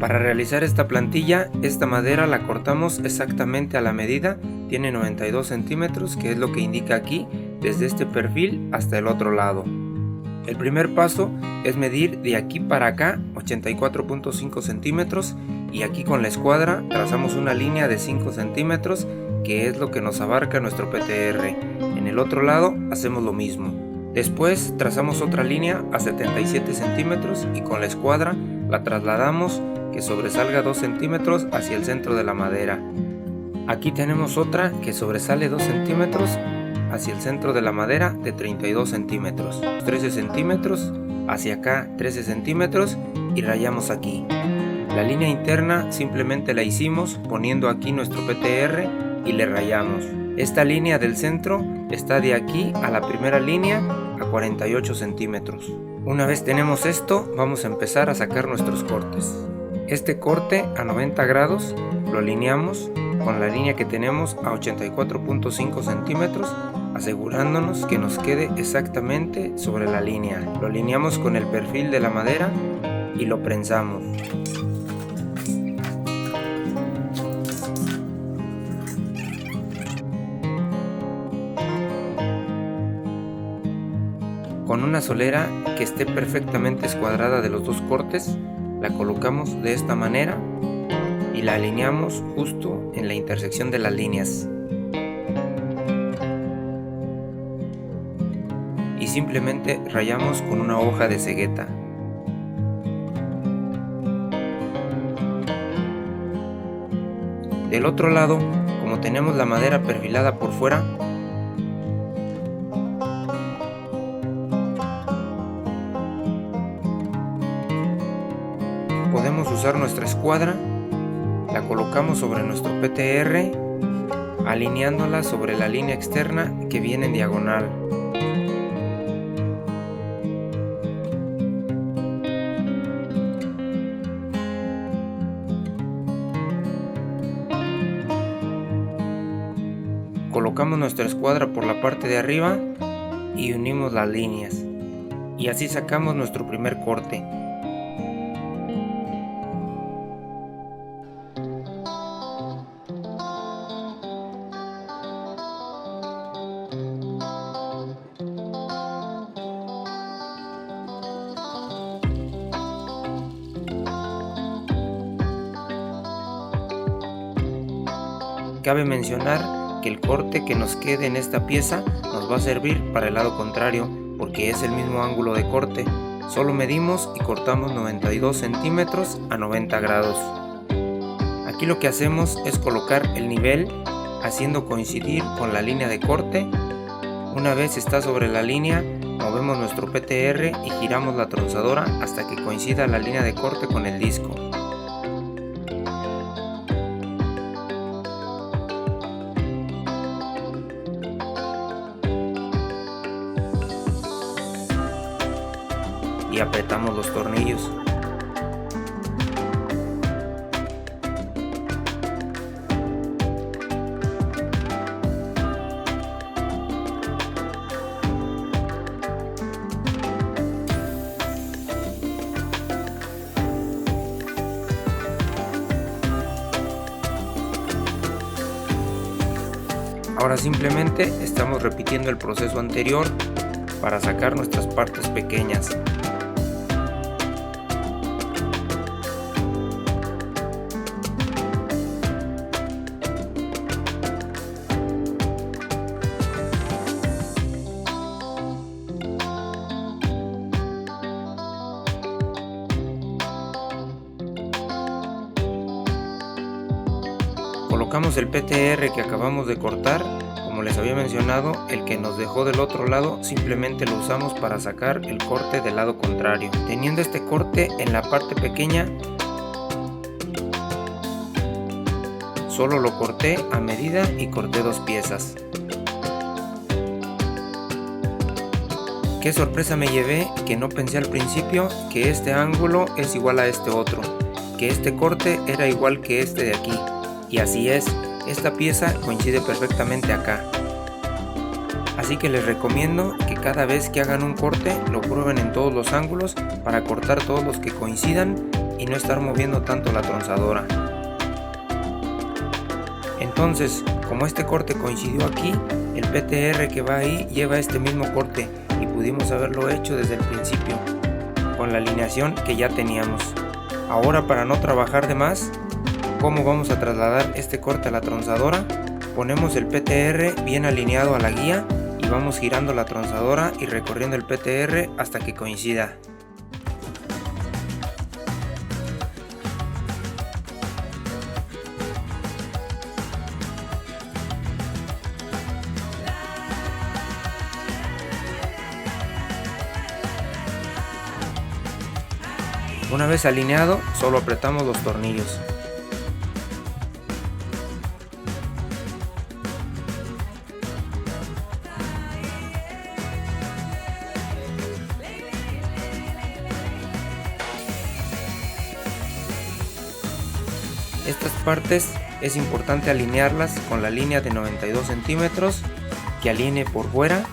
Para realizar esta plantilla, esta madera la cortamos exactamente a la medida, tiene 92 centímetros, que es lo que indica aquí, desde este perfil hasta el otro lado. El primer paso es medir de aquí para acá 84.5 centímetros y aquí con la escuadra trazamos una línea de 5 centímetros, que es lo que nos abarca nuestro PTR. En el otro lado hacemos lo mismo. Después trazamos otra línea a 77 centímetros y con la escuadra la trasladamos que sobresalga 2 centímetros hacia el centro de la madera. Aquí tenemos otra que sobresale 2 centímetros hacia el centro de la madera de 32 centímetros, 13 centímetros, hacia acá 13 centímetros y rayamos aquí. La línea interna simplemente la hicimos poniendo aquí nuestro PTR y le rayamos. Esta línea del centro está de aquí a la primera línea a 48 centímetros. Una vez tenemos esto, vamos a empezar a sacar nuestros cortes. Este corte a 90 grados lo alineamos con la línea que tenemos a 84.5 centímetros, asegurándonos que nos quede exactamente sobre la línea. Lo alineamos con el perfil de la madera y lo prensamos. Con una solera que esté perfectamente escuadrada de los dos cortes, la colocamos de esta manera y la alineamos justo en la intersección de las líneas. Y simplemente rayamos con una hoja de cegueta. Del otro lado, como tenemos la madera perfilada por fuera, podemos usar nuestra escuadra, la colocamos sobre nuestro PTR, alineándola sobre la línea externa que viene en diagonal. Colocamos nuestra escuadra por la parte de arriba y unimos las líneas. Y así sacamos nuestro primer corte. Cabe mencionar que el corte que nos quede en esta pieza nos va a servir para el lado contrario porque es el mismo ángulo de corte. Solo medimos y cortamos 92 centímetros a 90 grados. Aquí lo que hacemos es colocar el nivel haciendo coincidir con la línea de corte. Una vez está sobre la línea, movemos nuestro PTR y giramos la trozadora hasta que coincida la línea de corte con el disco. Y apretamos los tornillos. Ahora simplemente estamos repitiendo el proceso anterior para sacar nuestras partes pequeñas. Colocamos el PTR que acabamos de cortar, como les había mencionado, el que nos dejó del otro lado simplemente lo usamos para sacar el corte del lado contrario. Teniendo este corte en la parte pequeña, solo lo corté a medida y corté dos piezas. Qué sorpresa me llevé, que no pensé al principio que este ángulo es igual a este otro, que este corte era igual que este de aquí. Y así es, esta pieza coincide perfectamente acá. Así que les recomiendo que cada vez que hagan un corte lo prueben en todos los ángulos para cortar todos los que coincidan y y no estar moviendo tanto la tronzadora. Entonces, como este corte coincidió aquí, el PTR que va ahí lleva este mismo corte y pudimos haberlo hecho desde el principio con la alineación que ya teníamos. Ahora, para no trabajar de más, ¿cómo vamos a trasladar este corte a la tronzadora? Ponemos el PTR bien alineado a la guía y vamos girando la tronzadora y recorriendo el PTR hasta que coincida. Una vez alineado, solo apretamos los tornillos. Estas partes es importante alinearlas con la línea de 92 centímetros que alinee por fuera,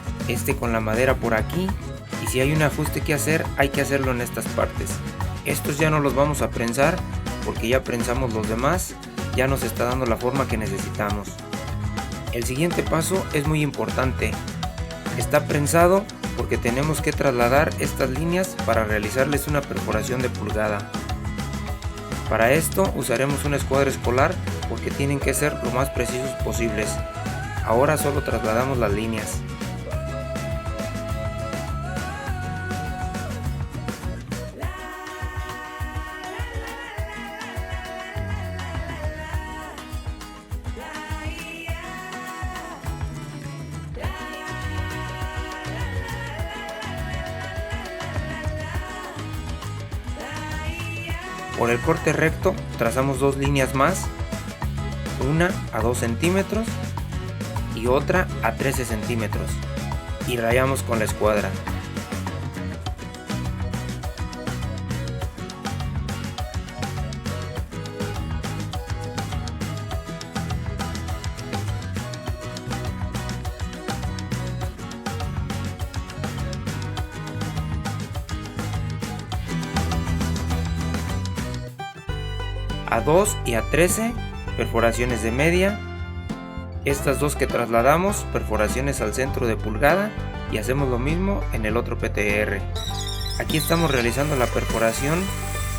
con la madera por aquí, y si hay un ajuste que hacer, hay que hacerlo en estas partes. Estos ya no los vamos a prensar porque ya prensamos los demás, ya nos está dando la forma que necesitamos. El siguiente paso es muy importante. Está prensado porque tenemos que trasladar estas líneas para realizarles una perforación de pulgada. Para esto usaremos una escuadra escolar porque tienen que ser lo más precisos posibles. Ahora solo trasladamos las líneas. Por el corte recto trazamos dos líneas más, una a 2 centímetros y otra a 13 centímetros, y rayamos con la escuadra. A 2 y a 13 perforaciones de media, estas dos que trasladamos perforaciones al centro de pulgada, y hacemos lo mismo en el otro PTR. Aquí estamos realizando la perforación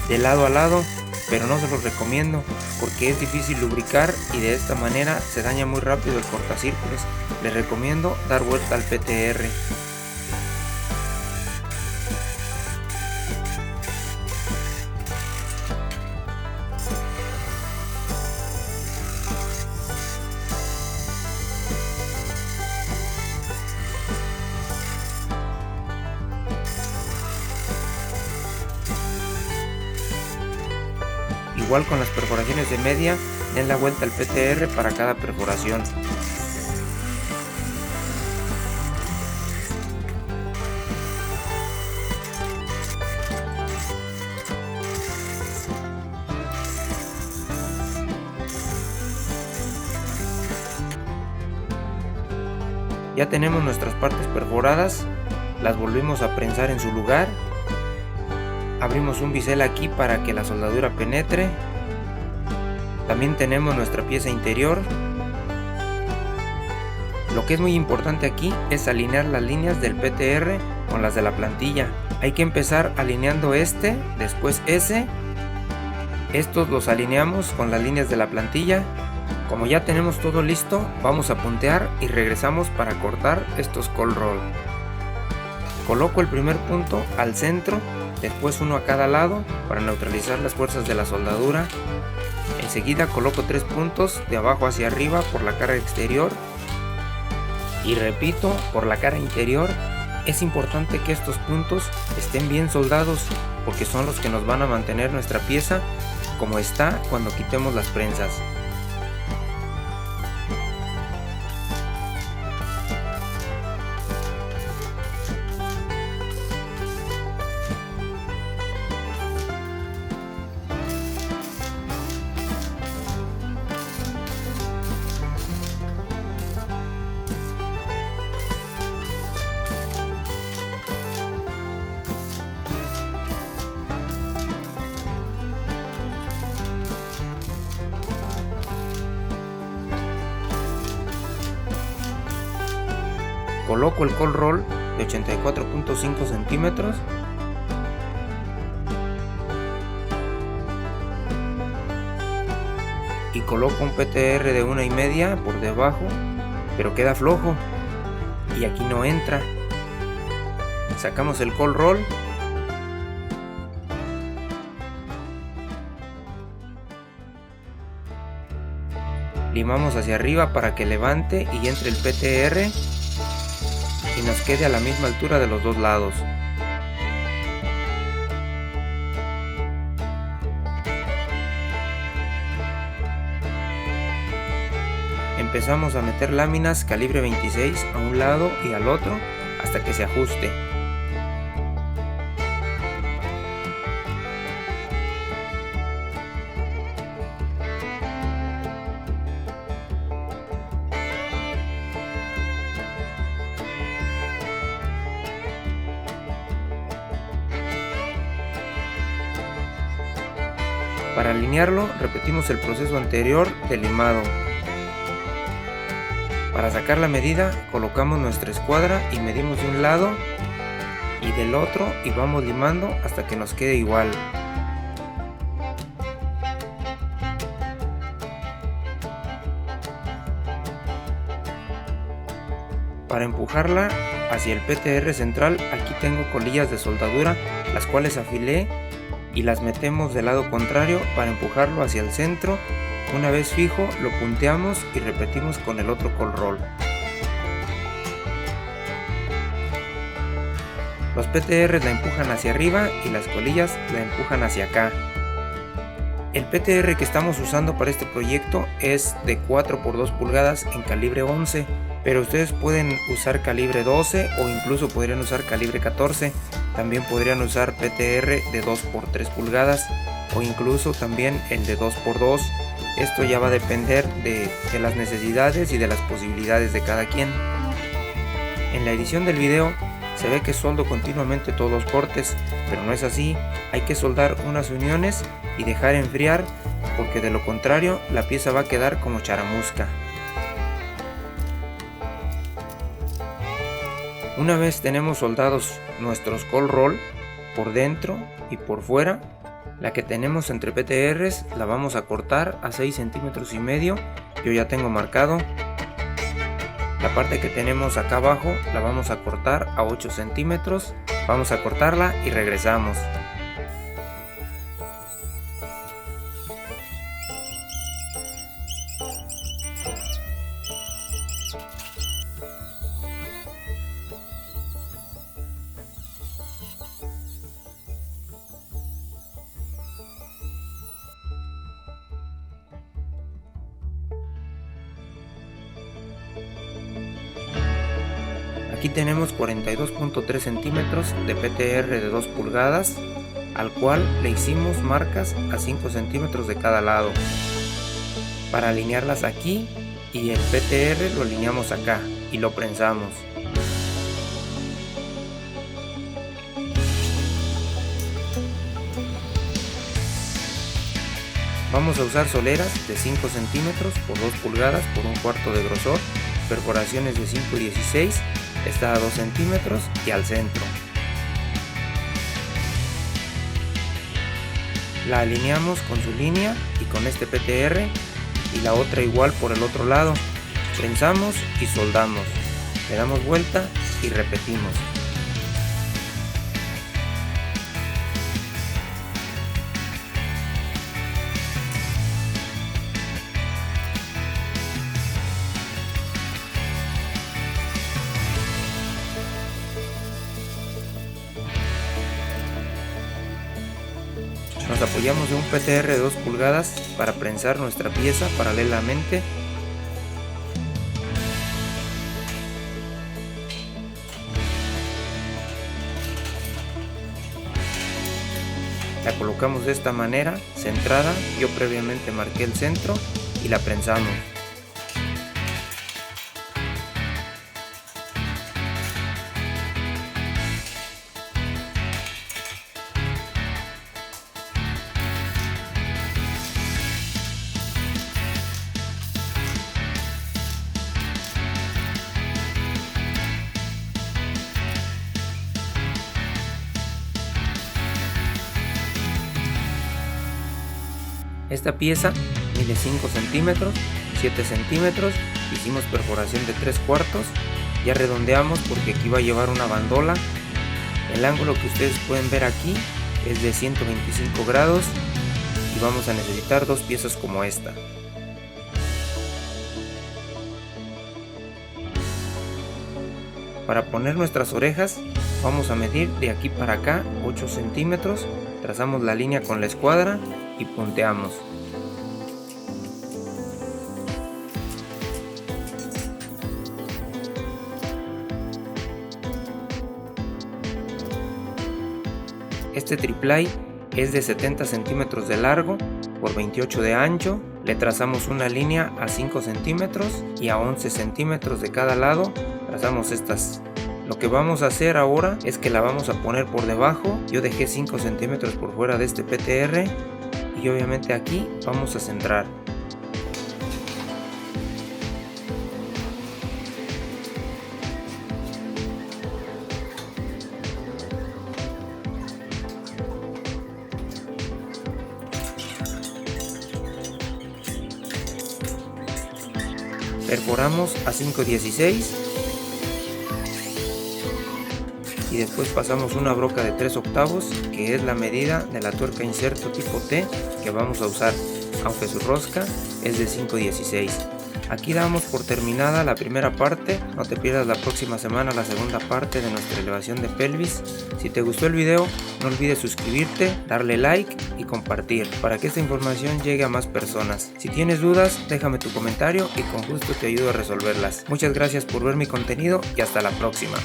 de lado a lado, pero no se los recomiendo porque es difícil lubricar y de esta manera se daña muy rápido el cortacírculos. Les recomiendo dar vuelta al PTR. Igual con las perforaciones de media, den la vuelta al PTR para cada perforación. Ya tenemos nuestras partes perforadas, las volvimos a prensar en su lugar. Abrimos un bisel aquí para que la soldadura penetre. También tenemos nuestra pieza interior. Lo que es muy importante aquí es alinear las líneas del PTR con las de la plantilla. Hay que empezar alineando después ese. Estos los alineamos con las líneas de la plantilla. Como ya tenemos todo listo, vamos a puntear y regresamos para cortar estos cold roll. Coloco el primer punto al centro, después uno a cada lado para neutralizar las fuerzas de la soldadura. Enseguida coloco 3 puntos de abajo hacia arriba por la cara exterior y repito por la cara interior. Es importante que estos puntos estén bien soldados porque son los que nos van a mantener nuestra pieza como está cuando quitemos las prensas. Coloco el cold roll de 84.5 centímetros y coloco un PTR de 1,5 por debajo, pero queda flojo y aquí no entra. Sacamos el cold roll limamos hacia arriba para que levante y entre el PTR y nos quede a la misma altura de los dos lados. Empezamos a meter láminas calibre 26 a un lado y al otro hasta que se ajuste. Para alinearlo, repetimos el proceso anterior de limado. Para sacar la medida, colocamos nuestra escuadra y medimos de un lado y del otro y vamos limando hasta que nos quede igual. Para empujarla hacia el PTR central, aquí tengo colillas de soldadura, las cuales afilé y las metemos del lado contrario para empujarlo hacia el centro. Una vez fijo, lo punteamos y repetimos con el otro cold roll. Los PTR la empujan hacia arriba y las colillas la empujan hacia acá. El PTR que estamos usando para este proyecto es de 4 por 2 pulgadas en calibre 11, pero ustedes pueden usar calibre 12 o incluso podrían usar calibre 14. También podrían usar PTR de 2 por 3 pulgadas o incluso también el de 2 por 2. Esto ya va a depender de las necesidades y de las posibilidades de cada quien. En la edición del video se ve que soldo continuamente todos los cortes, pero no es así. Hay que soldar unas uniones y dejar enfriar, porque de lo contrario la pieza va a quedar como charamusca. Una vez tenemos soldados nuestros cold roll por dentro y por fuera, la que tenemos entre PTRs la vamos a cortar a 6,5 centímetros. Yo ya tengo marcado. La parte que tenemos acá abajo la vamos a cortar a 8 centímetros. Vamos a cortarla y regresamos. Aquí tenemos 42.3 centímetros de PTR de 2 pulgadas, al cual le hicimos marcas a 5 centímetros de cada lado. Para alinearlas aquí y el PTR lo alineamos acá y lo prensamos. Vamos a usar soleras de 5 centímetros por 2 pulgadas por 1/4 de grosor, perforaciones de 5 y 16, esta a 2 centímetros y al centro. La alineamos con su línea y con este PTR y la otra igual por el otro lado. Prensamos y soldamos, le damos vuelta y repetimos. Nos apoyamos de un PTR de 2 pulgadas para prensar nuestra pieza paralelamente. La colocamos de esta manera, centrada. Yo previamente marqué el centro y la prensamos. Esta pieza mide 5 centímetros, 7 centímetros, hicimos perforación de 3/4, ya redondeamos porque aquí va a llevar una bandola. El ángulo que ustedes pueden ver aquí es de 125 grados y vamos a necesitar 2 piezas como esta. Para poner nuestras orejas vamos a medir de aquí para acá 8 centímetros, trazamos la línea con la escuadra y punteamos. Este triplay es de 70 centímetros de largo por 28 de ancho. Le trazamos una línea a 5 centímetros y a 11 centímetros de cada lado trazamos estas. Lo que vamos a hacer ahora es que la vamos a poner por debajo. Yo dejé 5 centímetros por fuera de este PTR y obviamente aquí vamos a centrar. Perforamos a 5/16 y después pasamos una broca de 3/8, que es la medida de la tuerca inserto tipo T que vamos a usar, aunque su rosca es de 5/16. Aquí damos por terminada la primera parte. No te pierdas la próxima semana la segunda parte de nuestra elevación de pelvis. Si te gustó el video, no olvides suscribirte, darle like y compartir para que esta información llegue a más personas. Si tienes dudas, déjame tu comentario y con gusto te ayudo a resolverlas. Muchas gracias por ver mi contenido y hasta la próxima.